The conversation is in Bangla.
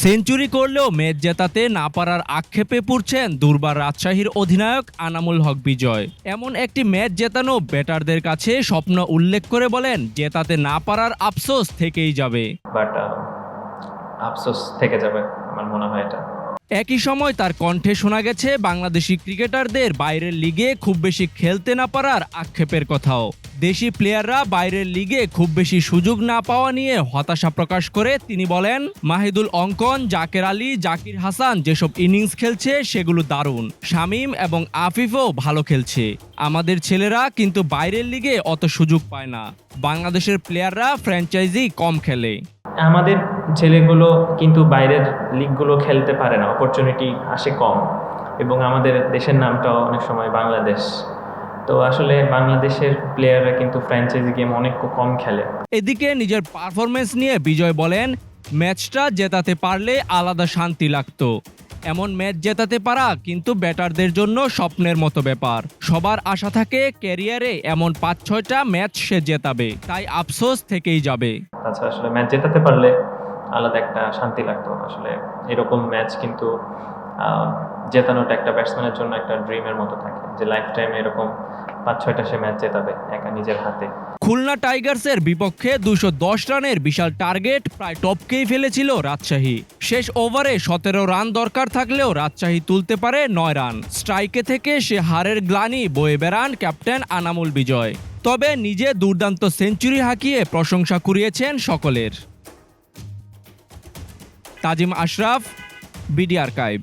সেঞ্চুরি করলেও ম্যাচ জেতাতে না পারার আক্ষেপে পড়ছেন দুর্বার রাজশাহীর অধিনায়ক আনামুল হক বিজয়। এমন একটি ম্যাচ জেতানো ব্যাটারদের কাছে স্বপ্ন উল্লেখ করে বলেন, জেতাতে না পারার আফসোস থেকেই যাবে। বাট আফসোস থেকে যাবে আমার মনে হয় এটা। একই সময় তার কণ্ঠে শোনা গেছে বাংলাদেশি ক্রিকেটারদের বাইরের লিগে খুব বেশি খেলতে না পারার আক্ষেপের কথাও। দেশি প্লেয়াররা বাইরের লিগে খুব বেশি সুযোগ না পাওয়া নিয়ে হতাশা প্রকাশ করে তিনি বলেন, মাহিদুল অঙ্কন, জাকের আলী, জাকির হাসান যেসব ইনিংস খেলছে সেগুলো দারুণ। শামীম এবং আফিফও ভালো খেলছে। আমাদের ছেলেরা কিন্তু বাইরের লিগে অত সুযোগ পায় না। বাংলাদেশের প্লেয়াররা ফ্র্যাঞ্চাইজি কম খেলে। আমাদের ছেলেগুলো কিন্তু বাইরের লিগগুলো খেলতে পারে না, অপরচুনিটি আসে কম, এবং আমাদের দেশের নামটাও অনেক সময় বাংলাদেশ। তো আসলে বাংলাদেশের প্লেয়াররা কিন্তু ফ্র্যাঞ্চাইজি গেম অনেক কম খেলে। এদিকে নিজের পারফরমেন্স নিয়ে বিজয় বলেন, ম্যাচটা জেতাতে পারলে আলাদা শান্তি লাগতো। এমন ম্যাচ জেতাতে পারা কিন্তু ব্যাটারদের জন্য স্বপ্নের মতো ব্যাপার। সবার আশা থাকে ক্যারিয়ারে এমন ৫-৬টা ম্যাচ সে জেতাবে, তাই আফসোস থেকেই যাবে। আচ্ছা, আসলে ম্যাচ জেতাতে পারলে আলাদা একটা শান্তি লাগতো। আসলে এরকম ম্যাচ কিন্তু জেতানোটা একটা ব্যাটসম্যানের জন্য একটা ড্রিমের মতো থাকে, যে লাইফ টাইমে এরকম ৫-৬টা সে ম্যাচ জেতাবে একা নিজের হাতে। খুলনা টাইগার্সের বিপক্ষে ২১০ রানের বিশাল টার্গেট প্রায় টপকেই ফেলেছিল রাজশাহী। শেষ ওভারে ১৭ রান দরকার থাকলেও রাজশাহী তুলতে পারে ৯ রান। স্ট্রাইকে থেকে সে হারের গ্লানি বয়ে বেড়ান ক্যাপ্টেন আনামুল বিজয়। তবে নিজে দুর্দান্ত সেঞ্চুরি হাঁকিয়ে প্রশংসা কুড়িয়েছেন সকলের। তাজিম আশরাফ, বিডি আর্কাইভ।